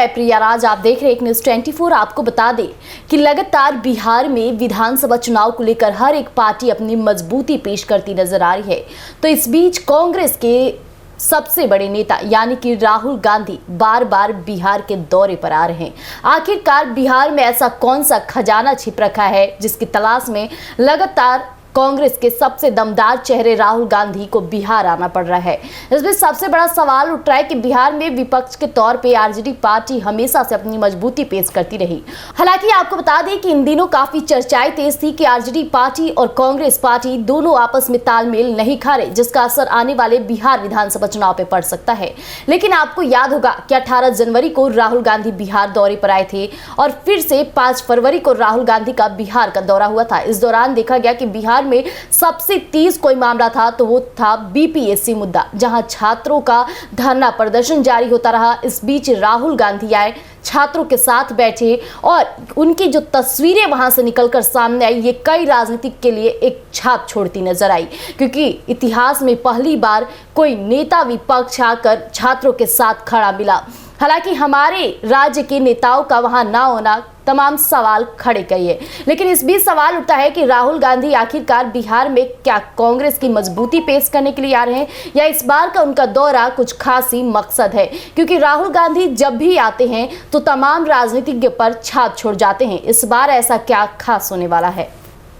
मैं प्रिया राज, आप देख रहे हैं न्यूज़ 24। आपको बता दें कि लगातार बिहार में विधानसभा चुनाव को लेकर हर एक पार्टी अपनी मजबूती पेश करती नजर आ रही है। तो इस बीच कांग्रेस के सबसे बड़े नेता यानी कि राहुल गांधी बार बार बिहार के दौरे पर आ रहे हैं। आखिरकार बिहार में ऐसा कौन सा खजाना छिप रखा है जिसकी तलाश में लगातार कांग्रेस के सबसे दमदार चेहरे राहुल गांधी को बिहार आना पड़ रहा है। इसमें सबसे बड़ा सवाल उठ रहा है कि बिहार में विपक्ष के तौर पे आरजेडी पार्टी हमेशा से अपनी मजबूती पेश करती रही। हालांकि आपको बता दें कि इन दिनों काफी चर्चाएं तेज थी कि आरजेडी पार्टी और कांग्रेस पार्टी दोनों आपस में तालमेल नहीं खा रहे, जिसका असर आने वाले बिहार विधानसभा चुनाव पे पड़ सकता है। लेकिन आपको याद होगा कि 18 जनवरी को राहुल गांधी बिहार दौरे पर आए थे और फिर से 5 फरवरी को राहुल गांधी का बिहार का दौरा हुआ था। इस दौरान देखा गया कि बिहार में सबसे तेज कोई मामला था तो वो था बीपीएससी मुद्दा, जहां छात्रों का धरना प्रदर्शन जारी होता रहा। इस बीच राहुल गांधी आए, छात्रों के साथ बैठे और उनकी जो तस्वीरें वहां से निकलकर सामने आई, ये कई राजनीतिक के लिए एक छाप छोड़ती नजर आई, क्योंकि इतिहास में पहली बार कोई नेता विपक्ष आकर छात्रों के साथ खड़ा मिला। हालांकि हमारे राज्य के नेताओं का वहां ना होना तमाम सवाल खड़े किए, लेकिन इस बीच सवाल उठता है कि राहुल गांधी आखिरकार बिहार में क्या कांग्रेस की मजबूती पेश करने के लिए आ रहे हैं या इस बार का उनका दौरा कुछ खास ही मकसद है, क्योंकि राहुल गांधी जब भी आते हैं तो तमाम राजनीतिज्ञ पर छाप छोड़ जाते हैं। इस बार ऐसा क्या खास होने वाला है?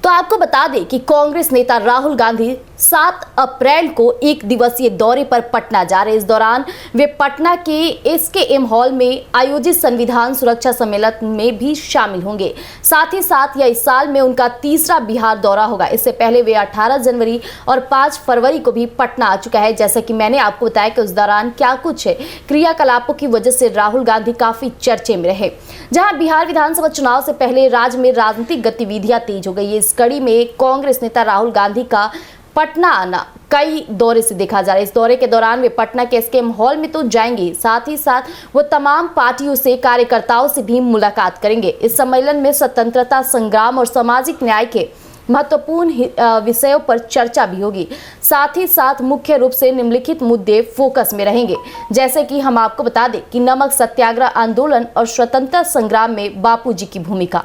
तो आपको बता दें कि कांग्रेस नेता राहुल गांधी 7 अप्रैल को एक दिवसीय दौरे पर पटना जा रहे हैं। इस दौरान वे पटना के एसकेएम हॉल में आयोजित संविधान सुरक्षा सम्मेलन में भी शामिल होंगे। साथ ही साथ यह इस साल में उनका तीसरा बिहार दौरा होगा। इससे पहले वे 18 जनवरी और 5 फरवरी को भी पटना आ चुका है। जैसा कि मैंने आपको बताया कि उस दौरान क्या कुछ क्रियाकलापों की वजह से राहुल गांधी काफी चर्चे में रहे। जहां बिहार विधानसभा चुनाव से पहले राज्य में राजनीतिक गतिविधियां तेज हो गई। इस कड़ी में कांग्रेस नेता राहुल गांधी का पटना आना कई दौरे से देखा जा रहा है। इस दौरे के दौरान वे पटना के एसकेएम हॉल में तो जाएंगे, साथ ही साथ वो तमाम पार्टियों से, कार्यकर्ताओं से भी मुलाकात करेंगे। इस सम्मेलन में स्वतंत्रता संग्राम और सामाजिक न्याय के महत्वपूर्ण विषयों पर चर्चा भी होगी। साथ ही साथ मुख्य रूप से निम्नलिखित मुद्दे फोकस में रहेंगे, जैसे कि हम आपको बता दें कि नमक सत्याग्रह आंदोलन और स्वतंत्रता संग्राम में बापू जी की भूमिका,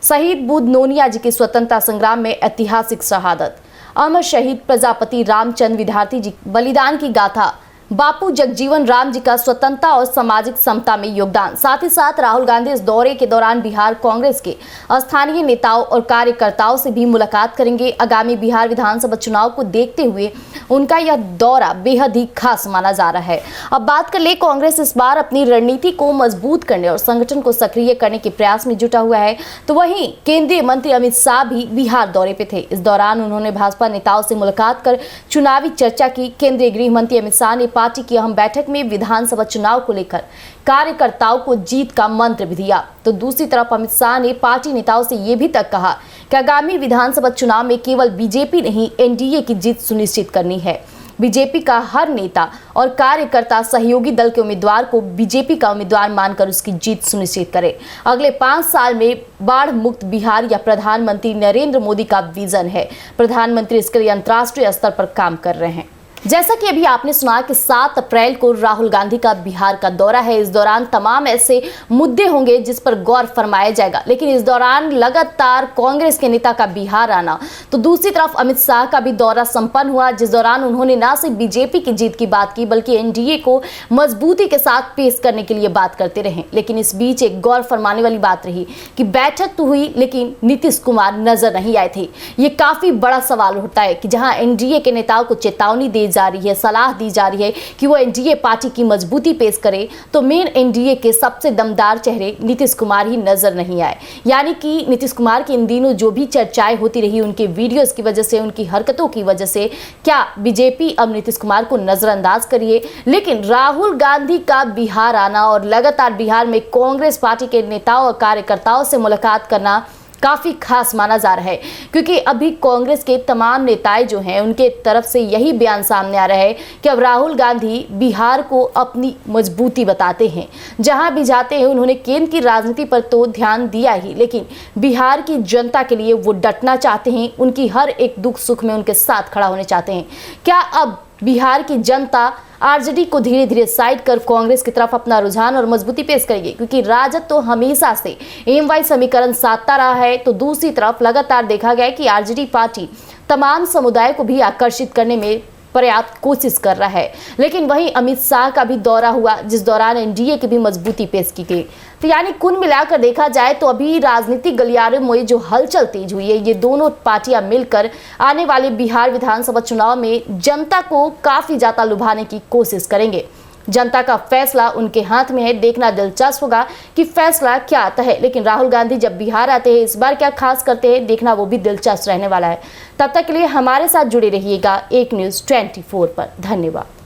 शहीद बुद्ध नोनिया जी की स्वतंत्रता संग्राम में ऐतिहासिक शहादत, अमर शहीद प्रजापति रामचंद्र विद्यार्थी जी बलिदान की गाथा, बापू जगजीवन राम जी का स्वतंत्रता और सामाजिक समता में योगदान। साथ ही साथ राहुल गांधी इस दौरे के दौरान बिहार कांग्रेस के स्थानीय नेताओं और कार्यकर्ताओं से भी मुलाकात करेंगे। आगामी बिहार विधानसभा चुनाव को देखते हुए उनका यह दौरा बेहद ही खास माना जा रहा है। अब बात कर ले, कांग्रेस इस बार अपनी रणनीति को मजबूत करने और संगठन को सक्रिय करने के प्रयास में जुटा हुआ है। तो वहीं केंद्रीय मंत्री अमित शाह भी बिहार दौरे पे थे। इस दौरान उन्होंने भाजपा नेताओं से मुलाकात कर चुनावी चर्चा की। केंद्रीय गृह मंत्री अमित शाह ने पार्टी की अहम बैठक में विधानसभा चुनाव को लेकर कार्यकर्ताओं को जीत का मंत्र भी दिया। तो दूसरी तरफ अमित शाह ने पार्टी नेताओं से यह भी तक कहा कि आगामी विधानसभा चुनाव में केवल बीजेपी नहीं, एनडीए की जीत सुनिश्चित करनी है। बीजेपी का हर नेता और कार्यकर्ता सहयोगी दल के उम्मीदवार को बीजेपी का उम्मीदवार मानकर उसकी जीत सुनिश्चित करे। अगले 5 साल में बाढ़ मुक्त बिहार या प्रधानमंत्री नरेंद्र मोदी का विजन है। प्रधानमंत्री इसके लिए अंतर्राष्ट्रीय स्तर पर काम कर रहे हैं। जैसा कि अभी आपने सुना कि 7 अप्रैल को राहुल गांधी का बिहार का दौरा है। इस दौरान तमाम ऐसे मुद्दे होंगे जिस पर गौर फरमाया जाएगा। लेकिन इस दौरान लगातार कांग्रेस के नेता का बिहार आना, तो दूसरी तरफ अमित शाह का भी दौरा संपन्न हुआ, जिस दौरान उन्होंने न सिर्फ बीजेपी की जीत की बात की बल्कि एनडीए को मजबूती के साथ पेश करने के लिए बात करते रहे। लेकिन इस बीच एक गौर फरमाने वाली बात रही कि बैठक तो हुई लेकिन नीतीश कुमार नजर नहीं आए थे। ये काफी बड़ा सवाल उठता है कि जहां एनडीए के नेताओं को चेतावनी दी जा रही है, सलाह दी जा रही है कि वो एनडीए पार्टी की मजबूती पेश करे, तो मेन एनडीए के सबसे दमदार चेहरे नीतीश कुमार ही नजर नहीं आए। यानी कि नीतीश कुमार की इन दिनों जो भी चर्चाएं होती रही, उनके वीडियोस की वजह से, उनकी हरकतों की वजह से, क्या बीजेपी अब नीतीश कुमार को नजरअंदाज करिए? लेकिन राहुल गांधी का बिहार आना और लगातार बिहार में कांग्रेस पार्टी के नेताओं और कार्यकर्ताओं से मुलाकात करना काफ़ी खास माना जा रहा है, क्योंकि अभी कांग्रेस के तमाम नेताएं जो हैं उनके तरफ से यही बयान सामने आ रहा है कि अब राहुल गांधी बिहार को अपनी मजबूती बताते हैं। जहां भी जाते हैं उन्होंने केंद्र की राजनीति पर तो ध्यान दिया ही, लेकिन बिहार की जनता के लिए वो डटना चाहते हैं, उनकी हर एक दुख सुख में उनके साथ खड़ा होने चाहते हैं। क्या अब बिहार की जनता आरजेडी को धीरे धीरे साइड कर कांग्रेस की तरफ अपना रुझान और मजबूती पेश करेगी, क्योंकि राजद तो हमेशा से एम-वाई समीकरण साधता रहा है, तो दूसरी तरफ लगातार देखा गया है कि आरजेडी पार्टी तमाम समुदाय को भी आकर्षित करने में पर्याप्त कोशिश कर रहा है। लेकिन वहीं अमित शाह का भी दौरा हुआ, जिस दौरान एनडीए की भी मजबूती पेश की गई। तो यानी कुल मिलाकर देखा जाए तो अभी राजनीतिक गलियारों में जो हलचल तेज हुई है, ये दोनों पार्टियां मिलकर आने वाले बिहार विधानसभा चुनाव में जनता को काफी ज्यादा लुभाने की कोशिश करेंगे। जनता का फैसला उनके हाथ में है, देखना दिलचस्प होगा कि फैसला क्या आता है। लेकिन राहुल गांधी जब बिहार आते हैं, इस बार क्या खास करते हैं, देखना वो भी दिलचस्प रहने वाला है। तब तक के लिए हमारे साथ जुड़े रहिएगा एक न्यूज़ 24 पर। धन्यवाद।